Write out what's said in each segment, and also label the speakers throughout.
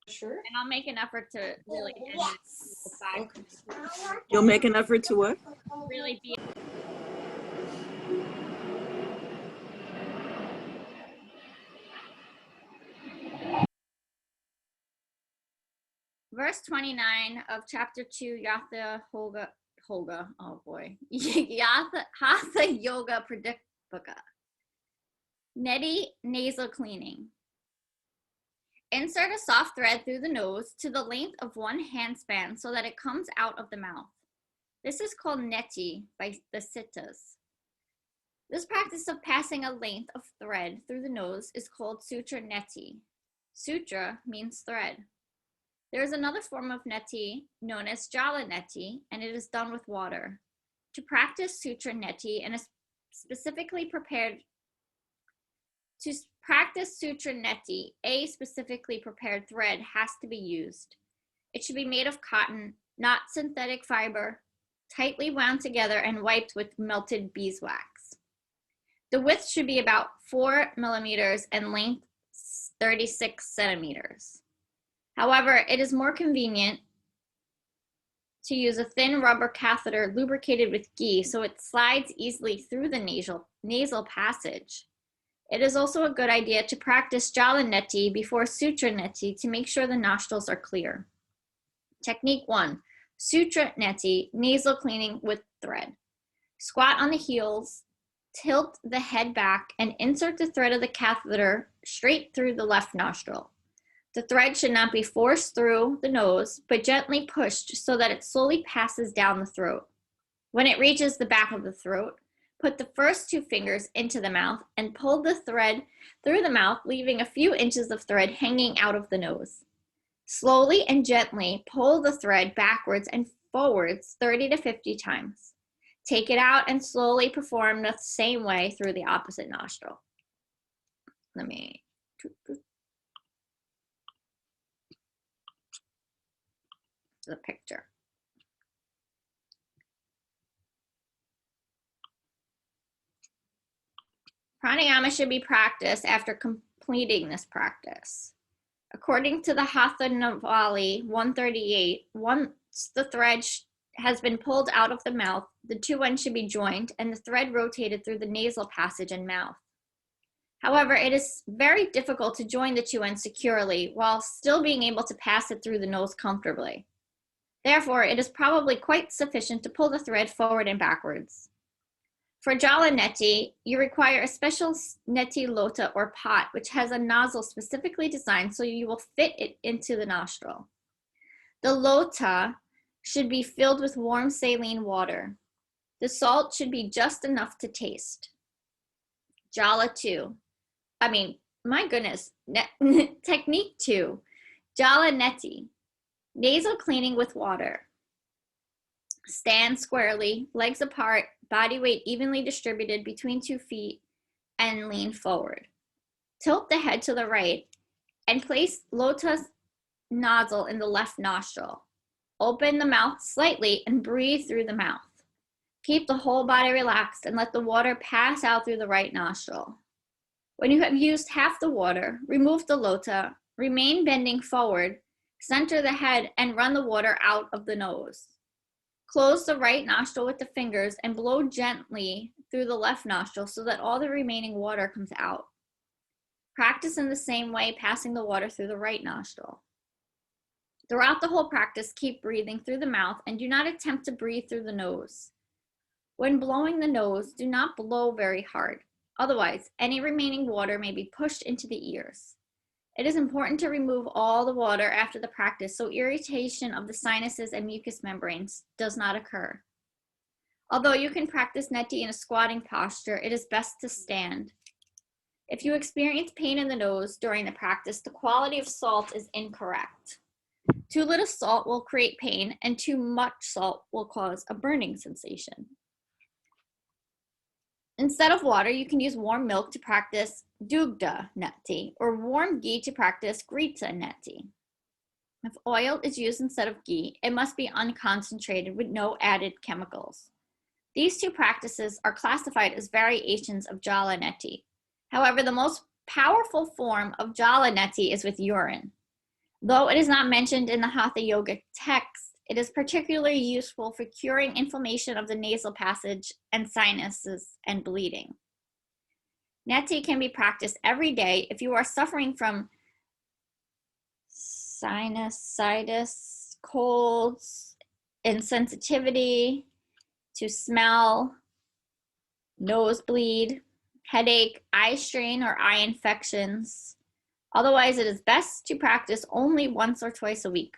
Speaker 1: Sure.
Speaker 2: And I'll make an effort to really end it 5 minutes.
Speaker 3: You'll make an effort to what?
Speaker 2: Really be. Verse 29 of chapter 2, Hatha Yoga Pradipika. Netti nasal cleaning. Insert a soft thread through the nose to the length of 1 handspan so that it comes out of the mouth. This is called Netti by the Sittas. This practice of passing a length of thread through the nose is called Sutra Netti. Sutra means thread. There is another form of Netti known as Jala Netti, and it is done with water. To practice Sutra Netti and specifically prepared To practice Sutra Netti, a specifically prepared thread has to be used. It should be made of cotton, not synthetic fiber, tightly wound together and wiped with melted beeswax. The width should be about 4 millimeters and length 36 centimeters. However, it is more convenient to use a thin rubber catheter lubricated with ghee so it slides easily through the nasal passage. It is also a good idea to practice Jala Netti before Sutra Netti to make sure the nostrils are clear. Technique 1, Sutra Netti, nasal cleaning with thread. Squat on the heels, tilt the head back, and insert the thread of the catheter straight through the left nostril. The thread should not be forced through the nose, but gently pushed so that it slowly passes down the throat. When it reaches the back of the throat, put the first 2 fingers into the mouth and pull the thread through the mouth, leaving a few inches of thread hanging out of the nose. Slowly and gently pull the thread backwards and forwards 30 to 50 times. Take it out and slowly perform the same way through the opposite nostril. The picture. Pranayama should be practiced after completing this practice. According to the Hatha Navali 138, once the thread has been pulled out of the mouth, the 2 ends should be joined and the thread rotated through the nasal passage and mouth. However, it is very difficult to join the 2 ends securely while still being able to pass it through the nose comfortably. Therefore, it is probably quite sufficient to pull the thread forward and backwards. For Jala Netti, you require a special Netti lota or pot, which has a nozzle specifically designed so you will fit it into the nostril. The lota should be filled with warm saline water. The salt should be just enough to taste. Technique 2, Jala Netti, nasal cleaning with water. Stand squarely, legs apart, body weight evenly distributed between 2 feet, and lean forward. Tilt the head to the right and place lota's nozzle in the left nostril. Open the mouth slightly and breathe through the mouth. Keep the whole body relaxed and let the water pass out through the right nostril. When you have used half the water, remove the lota, remain bending forward, center the head, and run the water out of the nose. Close the right nostril with the fingers and blow gently through the left nostril so that all the remaining water comes out. Practice in the same way, passing the water through the right nostril. Throughout the whole practice, keep breathing through the mouth and do not attempt to breathe through the nose. When blowing the nose, do not blow very hard. Otherwise, any remaining water may be pushed into the ears. It is important to remove all the water after the practice so irritation of the sinuses and mucous membranes does not occur. Although you can practice Netti in a squatting posture, it is best to stand. If you experience pain in the nose during the practice, the quality of salt is incorrect. Too little salt will create pain, and too much salt will cause a burning sensation. Instead of water, you can use warm milk to practice Dugda Netti, or warm ghee to practice Grita Netti. If oil is used instead of ghee, it must be unconcentrated with no added chemicals. These 2 practices are classified as variations of Jala Netti. However, the most powerful form of Jala Netti is with urine. Though it is not mentioned in the Hatha Yoga text, it is particularly useful for curing inflammation of the nasal passage and sinuses and bleeding. Netti can be practiced every day if you are suffering from sinusitis, colds, insensitivity to smell, nosebleed, headache, eye strain, or eye infections. Otherwise, it is best to practice only once or twice a week.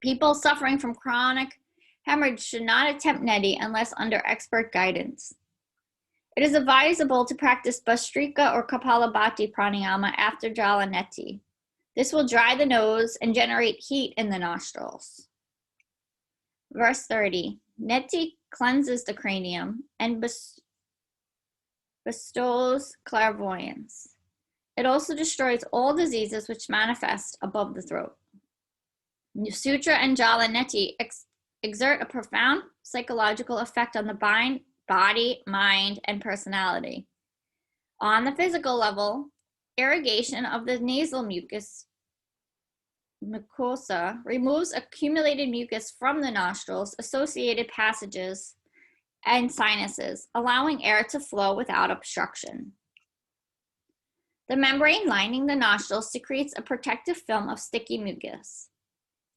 Speaker 2: People suffering from chronic hemorrhage should not attempt Netti unless under expert guidance. It is advisable to practice Bhastrika or Kapalabhati Pranayama after Jala Netti. This will dry the nose and generate heat in the nostrils. Verse 30. Netti cleanses the cranium and bestows clairvoyance. It also destroys all diseases which manifest above the throat. Sutra and Jala Netti exert a profound psychological effect on the body, mind, and personality. On the physical level, irrigation of the nasal mucosa removes accumulated mucus from the nostrils, associated passages, and sinuses, allowing air to flow without obstruction. The membrane lining the nostrils secretes a protective film of sticky mucus.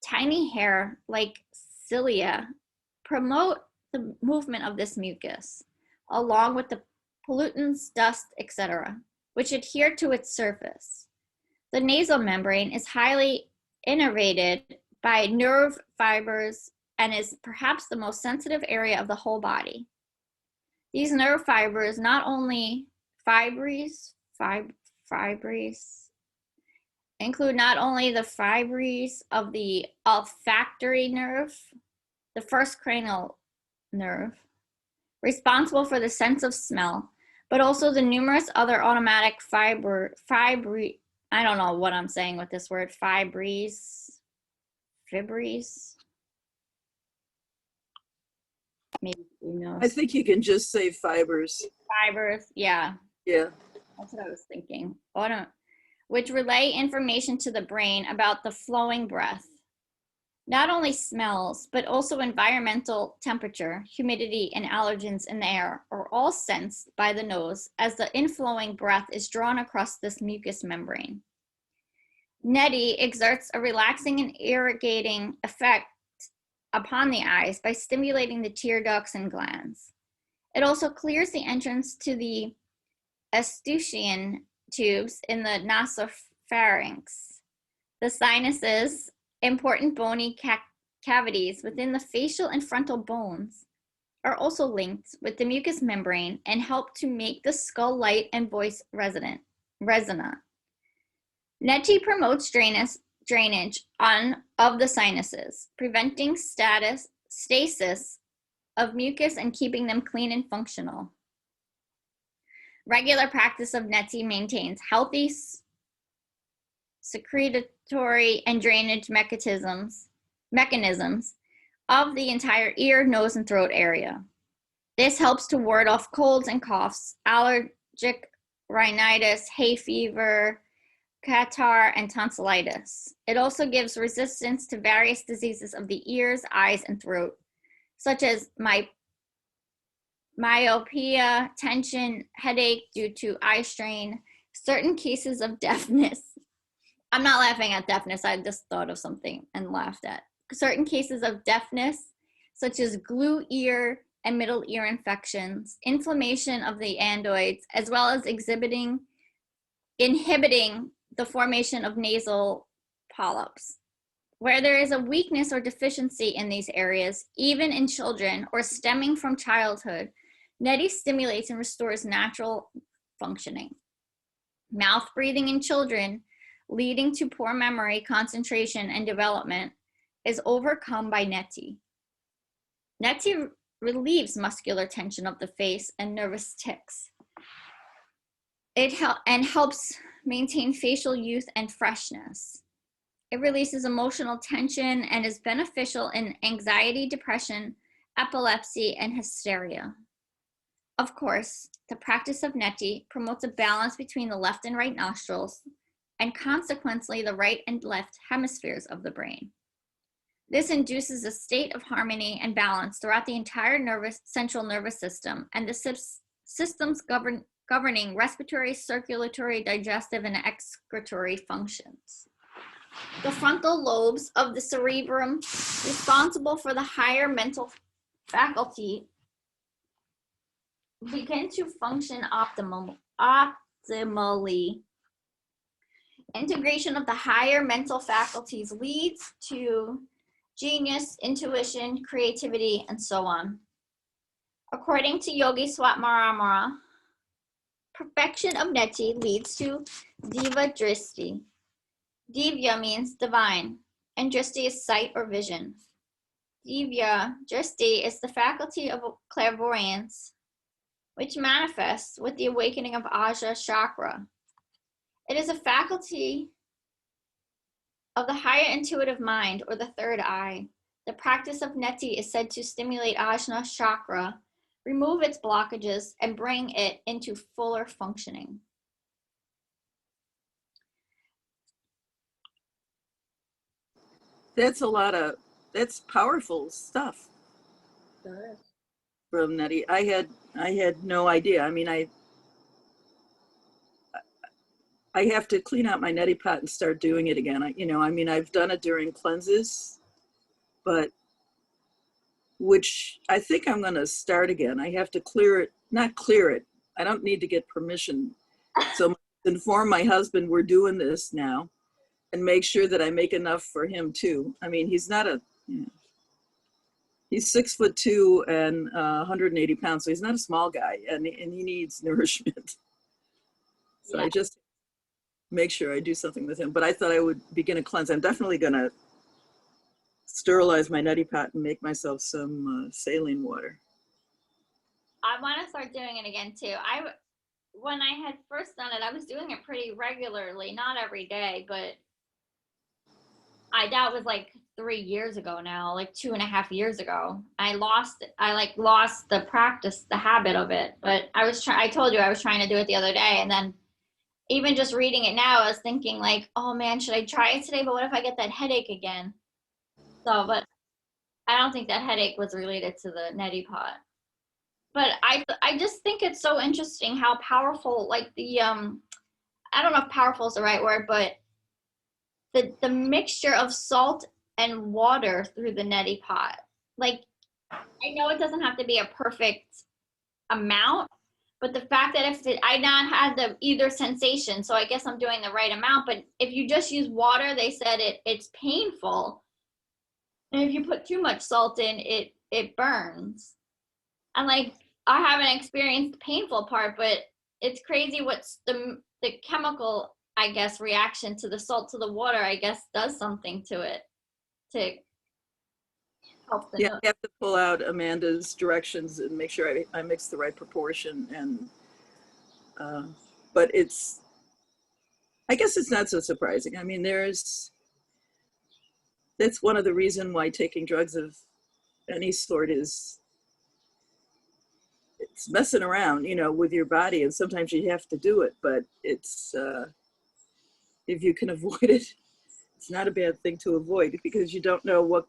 Speaker 2: Tiny hair, like cilia, promote the movement of this mucus, along with the pollutants, dust, etc., which adhere to its surface. The nasal membrane is highly innervated by nerve fibers and is perhaps the most sensitive area of the whole body. These nerve fibers not only include not only the fibres of the olfactory nerve, the first cranial nerve, responsible for the sense of smell, but also the numerous other automatic I don't know what I'm saying with this word, fibres, maybe you know.
Speaker 3: I think you can just say fibers.
Speaker 2: Fibers, yeah.
Speaker 3: Yeah.
Speaker 2: That's what I was thinking. Which relay information to the brain about the flowing breath. Not only smells, but also environmental temperature, humidity, and allergens in the air are all sensed by the nose as the inflowing breath is drawn across this mucous membrane. Netti exerts a relaxing and irrigating effect upon the eyes by stimulating the tear ducts and glands. It also clears the entrance to the Eustachian tubes in the nasopharynx, the sinuses, important bony cavities within the facial and frontal bones are also linked with the mucous membrane and help to make the skull light and voice resonant. Netti promotes drainage of the sinuses, preventing stasis of mucus and keeping them clean and functional. Regular practice of Netti maintains healthy secretory and drainage mechanisms of the entire ear, nose, and throat area. This helps to ward off colds and coughs, allergic rhinitis, hay fever, catarrh, and tonsillitis. It also gives resistance to various diseases of the ears, eyes, and throat, such as myopia, tension, headache due to eye strain, certain cases of deafness. I'm not laughing at deafness, I just thought of something and laughed at. Certain cases of deafness, such as glue ear and middle ear infections, inflammation of the andoids, as well as inhibiting the formation of nasal polyps. Where there is a weakness or deficiency in these areas, even in children or stemming from childhood, Netti stimulates and restores natural functioning. Mouth breathing in children, leading to poor memory, concentration, and development, is overcome by Netti. Netti relieves muscular tension of the face and nervous tics. It helps maintain facial youth and freshness. It releases emotional tension and is beneficial in anxiety, depression, epilepsy, and hysteria. Of course, the practice of Netti promotes a balance between the left and right nostrils, and consequently the right and left hemispheres of the brain. This induces a state of harmony and balance throughout the entire central nervous system and the systems governing respiratory, circulatory, digestive, and excretory functions. The frontal lobes of the cerebrum, responsible for the higher mental faculty, begin to function optimally. Integration of the higher mental faculties leads to genius, intuition, creativity, and so on. According to Yogi Swatmaramara, perfection of Netti leads to Diva Dristi. Divya means divine, and Dristi is sight or vision. Divya Dristi is the faculty of clairvoyance, which manifests with the awakening of Ajna chakra. It is a faculty of the higher intuitive mind, or the third eye. The practice of Netti is said to stimulate Ajna chakra, remove its blockages, and bring it into fuller functioning.
Speaker 3: That's powerful stuff from Netti. I had no idea. I mean, I have to clean out my neti pot and start doing it again. I've done it during cleanses, but which I think I'm going to start again. I have to not clear it. I don't need to get permission. So inform my husband we're doing this now and make sure that I make enough for him too. I mean, he's 6'2" and 180 pounds, so he's not a small guy, and he needs nourishment. So yeah. I just make sure I do something with him. But I thought I would begin a cleanse. I'm definitely going to sterilize my neti pot and make myself some saline water.
Speaker 2: I want to start doing it again too. When I had first done it, I was doing it pretty regularly, not every day, but that was like 3 years ago now, like 2.5 years ago. I lost the practice, the habit of it. But I told you I was trying to do it the other day, and then even just reading it now, I was thinking like, oh man, should I try it today? But what if I get that headache again? So, but I don't think that headache was related to the neti pot. But I just think it's so interesting how powerful, like I don't know if powerful is the right word, but the mixture of salt and water through the neti pot. Like, I know it doesn't have to be a perfect amount, but the fact that I not had the either sensation, so I guess I'm doing the right amount, but if you just use water, they said it's painful. And if you put too much salt in, it burns. And like, I haven't experienced the painful part, but it's crazy what's the chemical, I guess, reaction to the salt to the water, I guess, does something to it to help the
Speaker 3: I have to pull out Amanda's directions and make sure I mix the right proportion. And but I guess it's not so surprising. I mean, that's one of the reasons why taking drugs of any sort it's messing around, with your body, and sometimes you have to do it, but it's if you can avoid it, it's not a bad thing to avoid, because you don't know what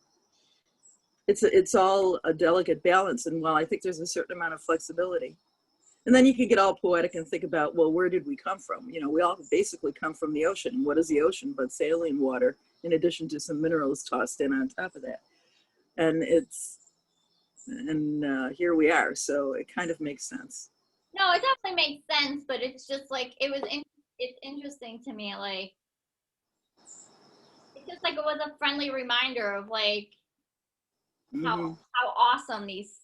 Speaker 3: it's all a delicate balance. And while I think there's a certain amount of flexibility, and then you can get all poetic and think about, well, where did we come from? We all basically come from the ocean. What is the ocean but saline water, in addition to some minerals tossed in on top of that? And here we are. So it kind of makes sense.
Speaker 2: No, it definitely makes sense, but it's just like, it's interesting to me. Like, it's just like it was a friendly reminder of like how awesome these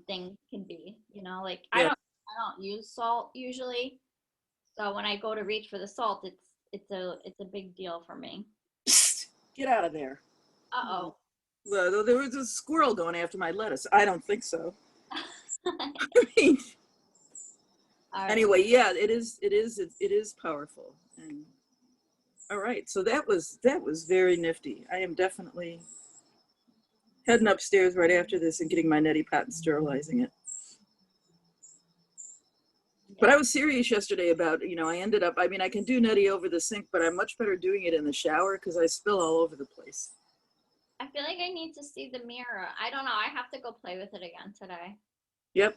Speaker 2: things can be. Like, yeah. I don't use salt usually, so when I go to reach for the salt, it's a big deal for me.
Speaker 3: Get out of there.
Speaker 2: Uh-oh.
Speaker 3: Well, there was a squirrel going after my lettuce. I don't think so. I mean, anyway, yeah, it is powerful. And all right, so that was very nifty. I am definitely heading upstairs right after this and getting my neti pot and sterilizing it. But I was serious yesterday about, I ended up, I can do Netti over the sink, but I'm much better doing it in the shower because I spill all over the place.
Speaker 2: I feel like I need to see the mirror. I don't know. I have to go play with it again today.
Speaker 3: Yep.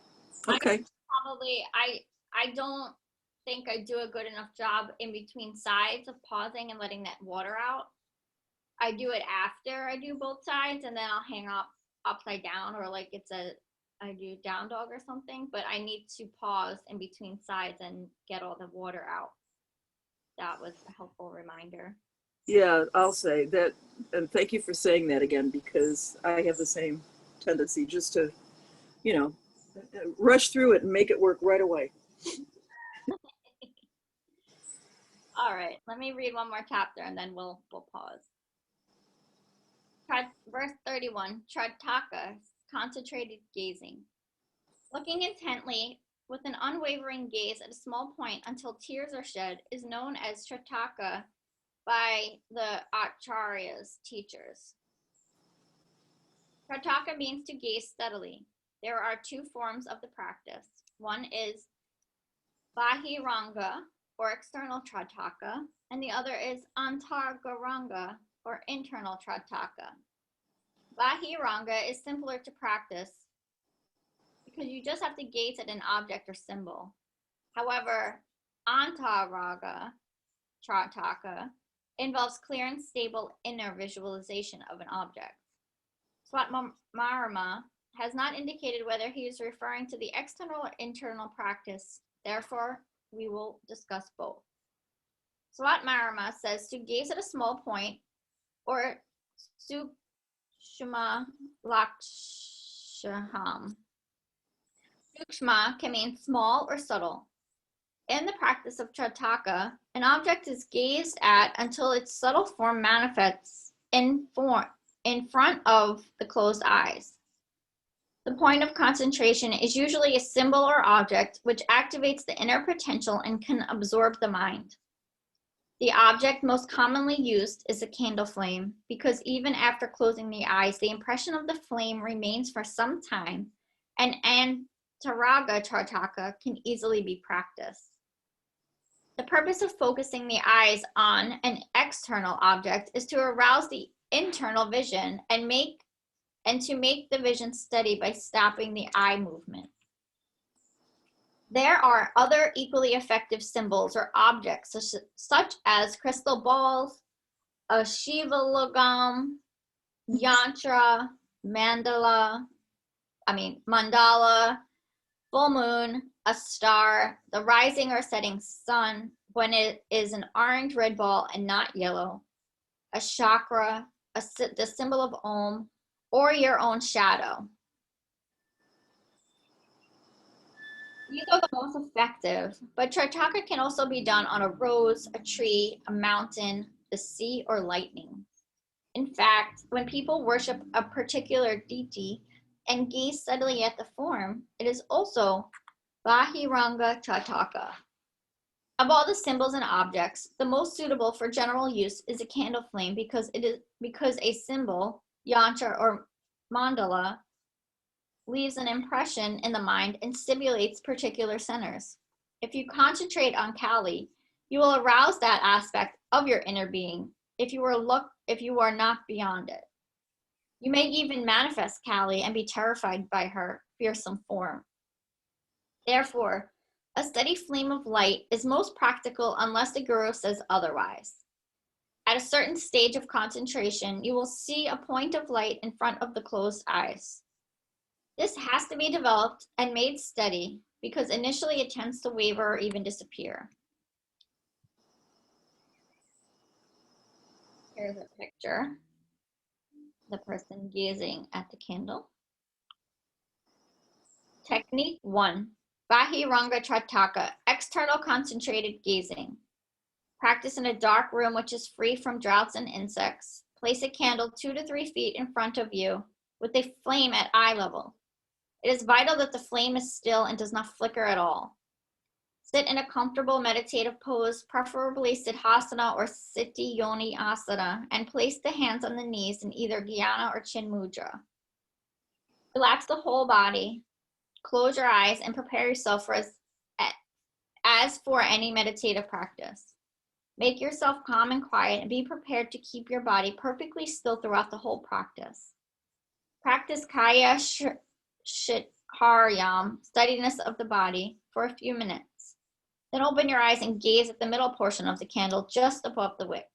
Speaker 3: Okay.
Speaker 2: I don't think I do a good enough job in between sides of pausing and letting that water out. I do it after I do both sides, and then I'll hang up upside down, or like I do down dog or something, but I need to pause in between sides and get all the water out. That was a helpful reminder.
Speaker 3: Yeah, I'll say that, and thank you for saying that again, because I have the same tendency just to, rush through it and make it work right away.
Speaker 2: All right, let me read one more chapter and then we'll pause. Verse 31, Trataka, concentrated gazing. Looking intently with an unwavering gaze at a small point until tears are shed is known as Trataka by the Acharyas, teachers. Trataka means to gaze steadily. There are two forms of the practice. One is Bahiranga, or external Trataka, and the other is Antagonization, or internal Trataka. Bahiranga is simpler to practice because you just have to gaze at an object or symbol. However, Antagonization Trataka involves clear and stable inner visualization of an object. Swatmarama has not indicated whether he is referring to the external or internal practice. Therefore, we will discuss both. Swatmarama says to gaze at a small point, or sukshma laksham. Sukshma can mean small or subtle. In the practice of Trataka, an object is gazed at until its subtle form manifests in front of the closed eyes. The point of concentration is usually a symbol or object which activates the inner potential and can absorb the mind. The object most commonly used is a candle flame because even after closing the eyes, the impression of the flame remains for some time, and Antaraga Trataka can easily be practiced. The purpose of focusing the eyes on an external object is to arouse the internal vision and to make the vision steady by stopping the eye movement. There are other equally effective symbols or objects such as crystal balls, a shivalogam, yantra, mandala, full moon, a star, the rising or setting sun when it is an orange red ball and not yellow, a chakra, the symbol of Om, or your own shadow. These are the most effective, but Trataka can also be done on a rose, a tree, a mountain, the sea, or lightning. In fact, when people worship a particular deity and gaze steadily at the form, it is also Bahiranga Trataka. Of all the symbols and objects, the most suitable for general use is a candle flame because a symbol, yantra or mandala, leaves an impression in the mind and stimulates particular centers. If you concentrate on Kali, you will arouse that aspect of your inner being if you are not beyond it. You may even manifest Kali and be terrified by her fearsome form. Therefore, a steady flame of light is most practical unless the guru says otherwise. At a certain stage of concentration, you will see a point of light in front of the closed eyes. This has to be developed and made steady because initially it tends to waver or even disappear. Here's a picture. The person gazing at the candle. Technique 1. Bahiranga Trataka, external concentrated gazing. Practice in a dark room which is free from draughts and insects. Place a candle 2 to 3 feet in front of you with a flame at eye level. It is vital that the flame is still and does not flicker at all. Sit in a comfortable meditative pose, preferably Siddhasana or Siti Yoni Asana, and place the hands on the knees in either Dhyana or Chin Mudra. Relax the whole body. Close your eyes and prepare yourself for as for any meditative practice. Make yourself calm and quiet and be prepared to keep your body perfectly still throughout the whole practice. Practice Kaya Shitharyam, steadiness of the body, for a few minutes. Then open your eyes and gaze at the middle portion of the candle just above the wick.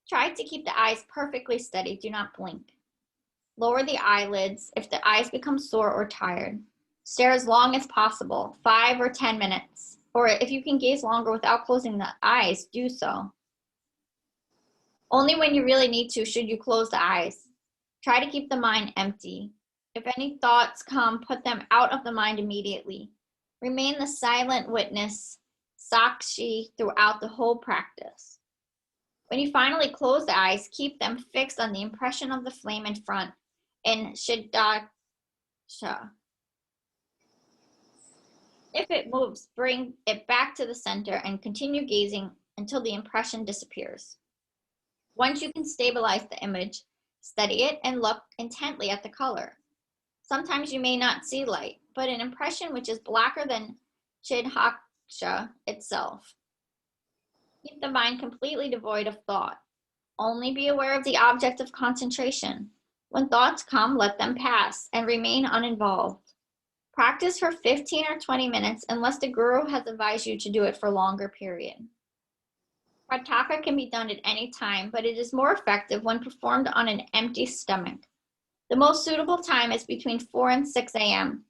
Speaker 2: Try to keep the eyes perfectly steady. Do not blink. Lower the eyelids if the eyes become sore or tired. Stare as long as possible, 5 or 10 minutes. Or if you can gaze longer without closing the eyes, do so. Only when you really need to should you close the eyes. Try to keep the mind empty. If any thoughts come, put them out of the mind immediately. Remain the silent witness, sakshi, throughout the whole practice. When you finally close the eyes, keep them fixed on the impression of the flame in front in Shiddaksha. If it moves, bring it back to the center and continue gazing until the impression disappears. Once you can stabilize the image, steady it and look intently at the color. Sometimes you may not see light, but an impression which is blacker than Chidhaksha itself. Keep the mind completely devoid of thought. Only be aware of the object of concentration. When thoughts come, let them pass and remain uninvolved. Practice for 15 or 20 minutes unless the guru has advised you to do it for a longer period. Prataka can be done at any time, but it is more effective when performed on an empty stomach. The most suitable time is between 4 and 6 a.m.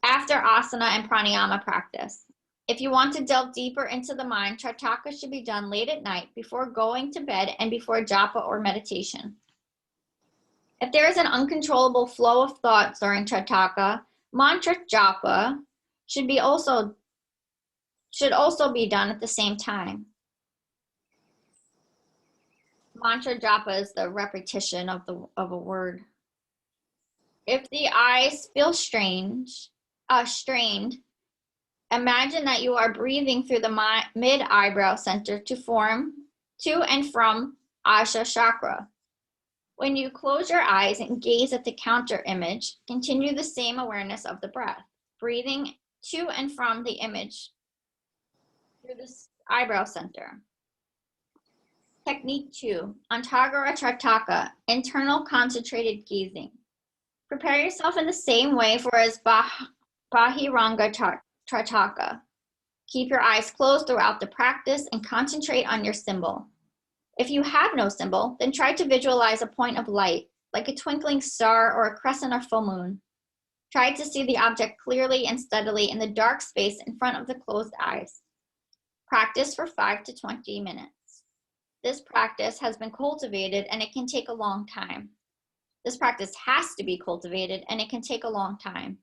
Speaker 2: after asana and pranayama practice. If you want to delve deeper into the mind, Trataka should be done late at night before going to bed and before japa or meditation. If there is an uncontrollable flow of thoughts during Trataka, mantra japa should also be done at the same time. Mantra japa is the repetition of a word. If the eyes feel strained, imagine that you are breathing through the mid-eyebrow center to and from Asha chakra. When you close your eyes and gaze at the counter image, continue the same awareness of the breath, breathing to and from the image through the eyebrow center. Technique 2, Antagara Trataka, internal concentrated gazing. Prepare yourself in the same way for as Bahiranga Trataka. Keep your eyes closed throughout the practice and concentrate on your symbol. If you have no symbol, then try to visualize a point of light, like a twinkling star or a crescent or full moon. Try to see the object clearly and steadily in the dark space in front of the closed eyes. Practice for 5 to 20 minutes. This practice has been cultivated and it can take a long time. This practice has to be cultivated and it can take a long time.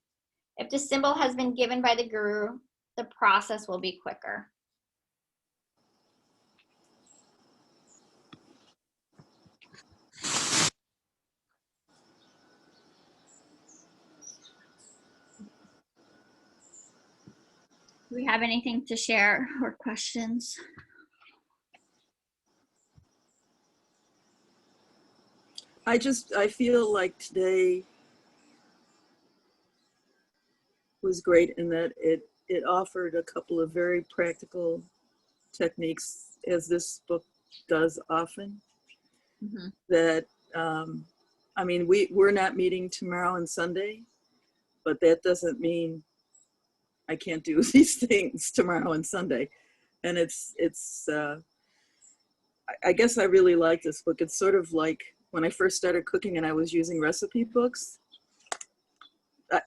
Speaker 2: If the symbol has been given by the guru, the process will be quicker. Do we have anything to share or questions?
Speaker 3: I feel like today was great in that it offered a couple of very practical techniques, as this book does often. Mm-hmm. That, I mean, we're not meeting tomorrow and Sunday, but that doesn't mean I can't do these things tomorrow and Sunday. And I guess I really like this book. It's sort of like when I first started cooking and I was using recipe books.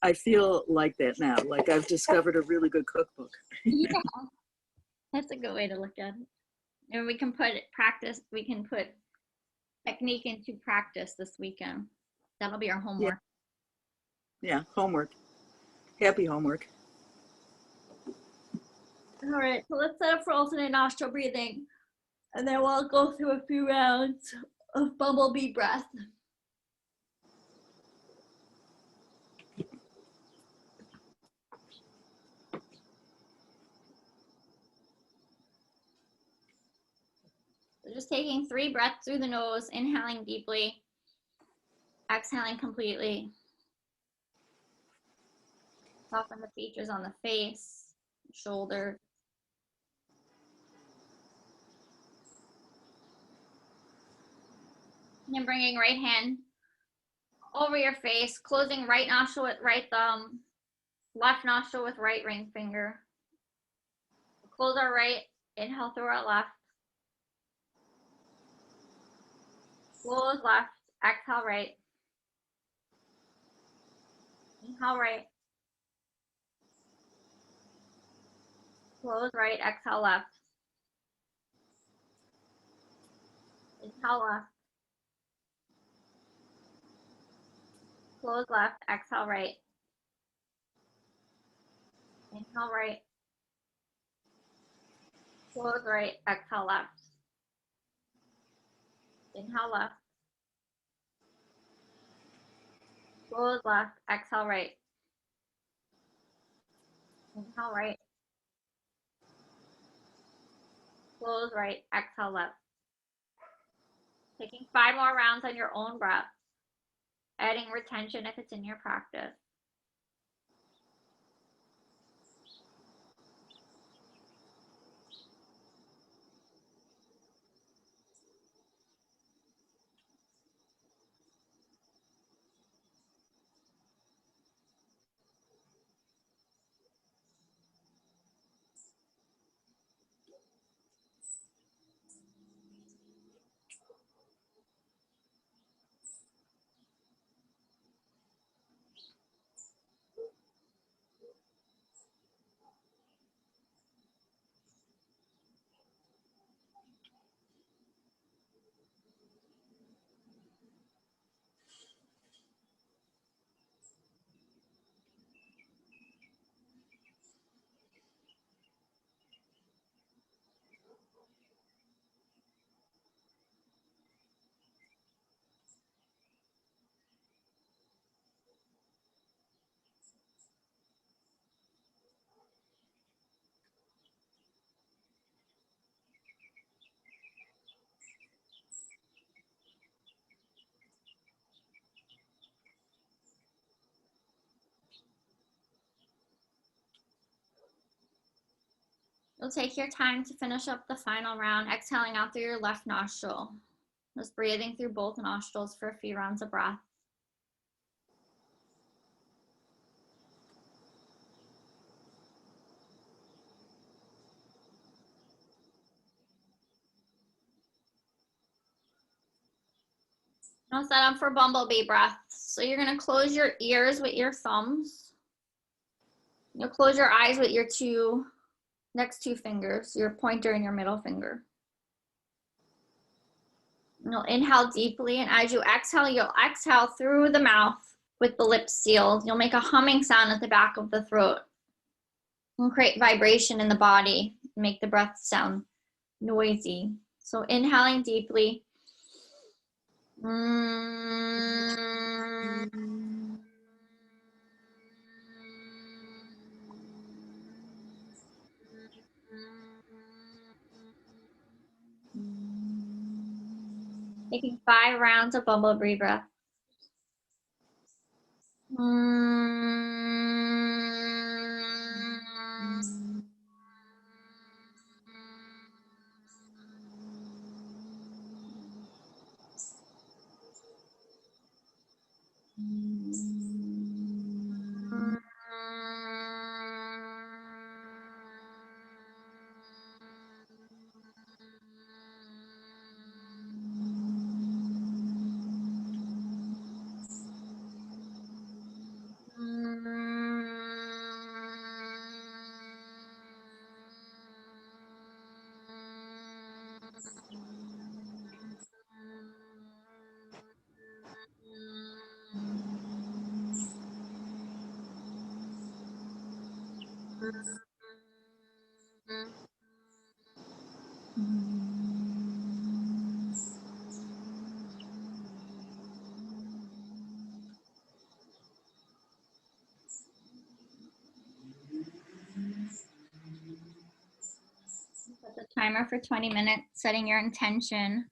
Speaker 3: I feel like that now, like I've discovered a really good cookbook.
Speaker 2: Yeah, that's a good way to look at it. And we can put technique into practice this weekend. That'll be our homework.
Speaker 3: Yeah, homework. Happy homework.
Speaker 2: All right, so let's set up for alternate nostril breathing. And then we'll go through a few rounds of Bumble Bee Breath. So just taking 3 breaths through the nose, inhaling deeply, exhaling completely. Soften the features on the face, shoulders. And then bringing right hand over your face, closing right nostril with right thumb, left nostril with right ring finger. Close our right, inhale through our left. Close left, exhale right. Inhale right. Close right, exhale left. Inhale left. Close left, exhale right. Inhale right. Close right, exhale left. Inhale left. Close left, exhale right. Inhale right. Close right, exhale left. Taking 5 more rounds on your own breath. Adding retention if it's in your practice. You'll take your time to finish up the final round, exhaling out through your left nostril. Just breathing through both nostrils for a few rounds of breath. Now set up for Bumble Bee Breath. So you're gonna close your ears with your thumbs. You'll close your eyes with your next two fingers, your pointer and your middle finger. And you'll inhale deeply, and as you exhale, you'll exhale through the mouth with the lips sealed. You'll make a humming sound at the back of the throat. And create vibration in the body, make the breath sound noisy. So inhaling deeply. Taking 5 rounds of Bumble Bee Breath. Set the timer for 20 minutes, setting your intention.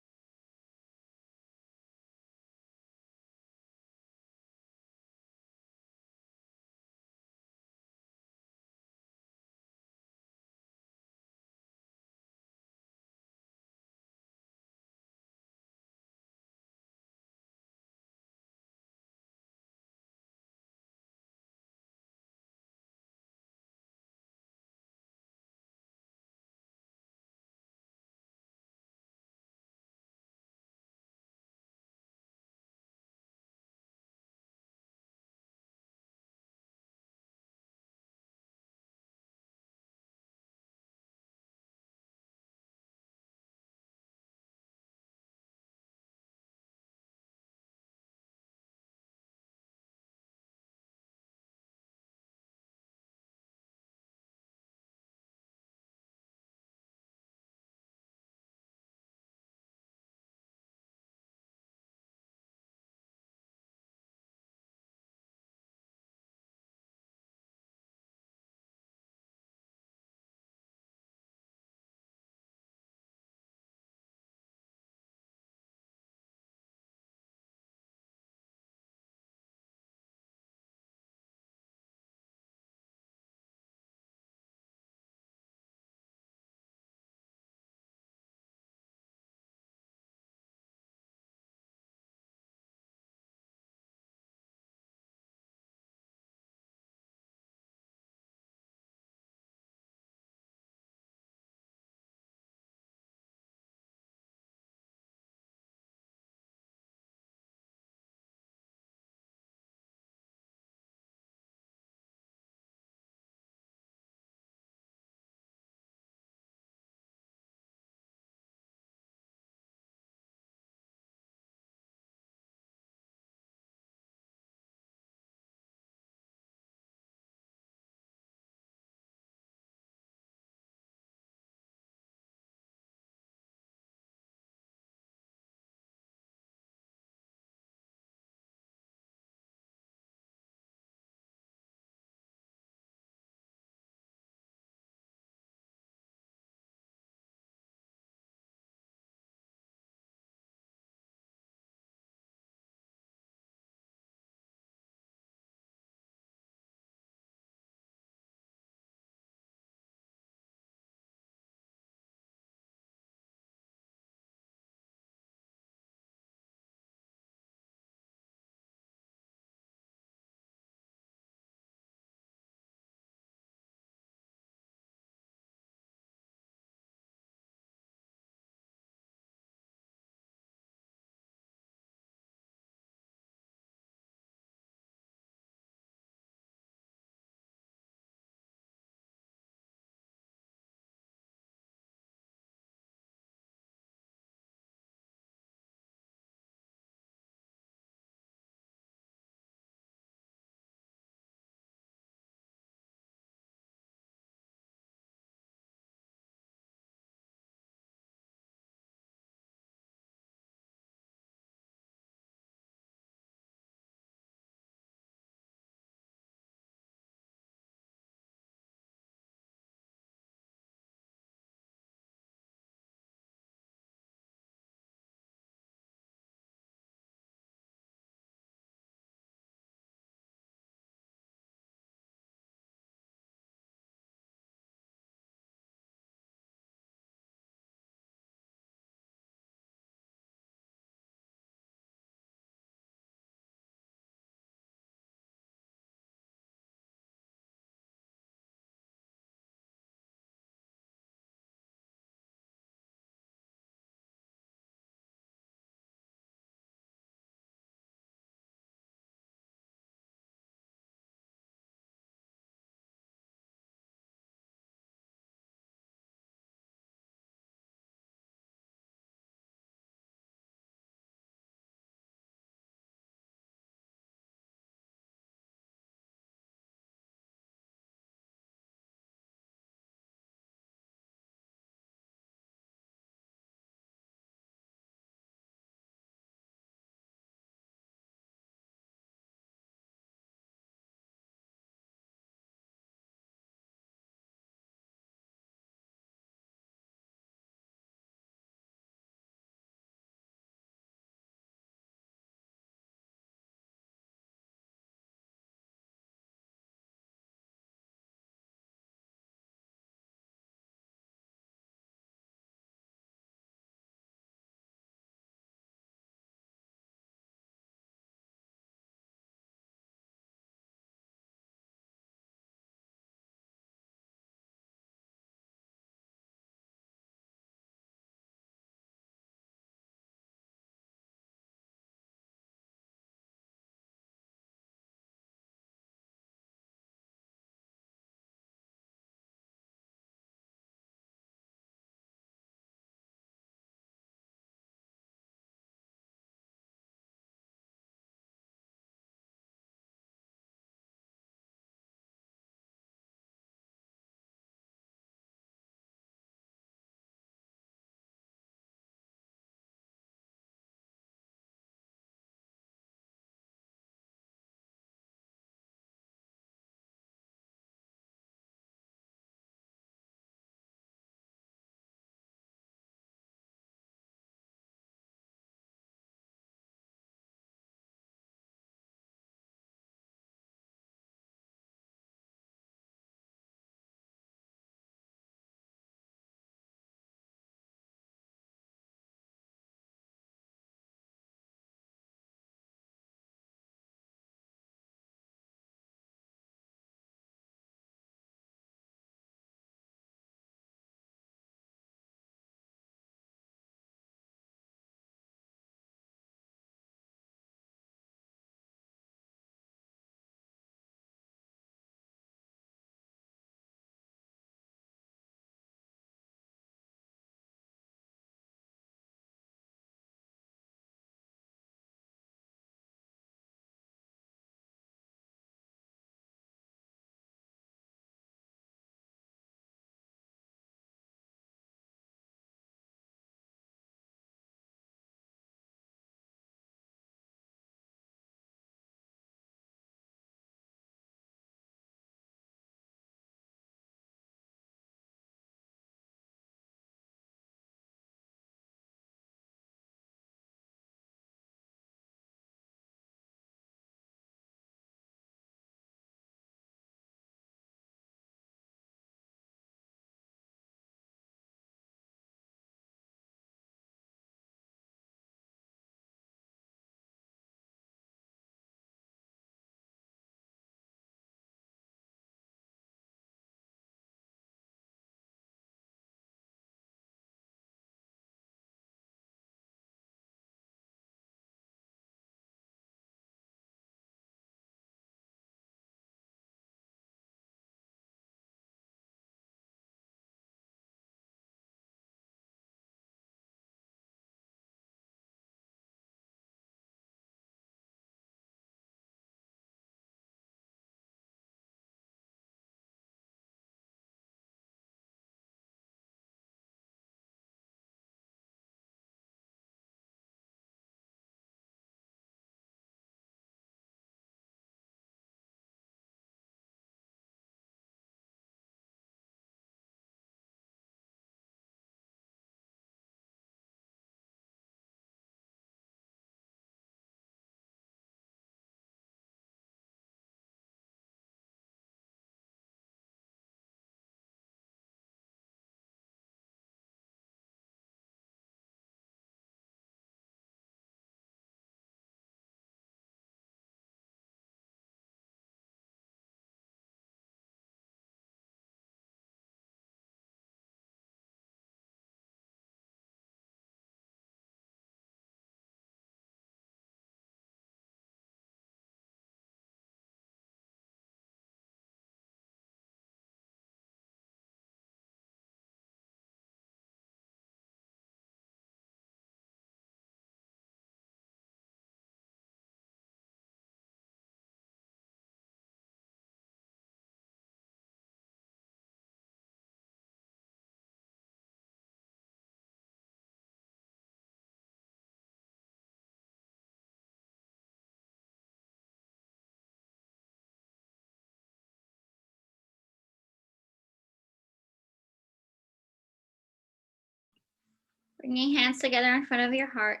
Speaker 2: Bringing hands together in front of your heart.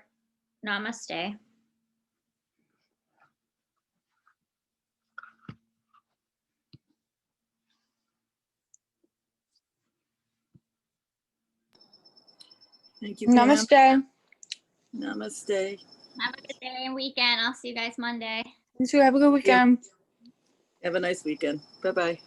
Speaker 2: Namaste.
Speaker 3: Thank you, Pam.
Speaker 1: Namaste.
Speaker 3: Namaste.
Speaker 2: Have a good day and weekend. I'll see you guys Monday.
Speaker 1: You too. Have a good weekend.
Speaker 3: Have a nice weekend. Bye-bye.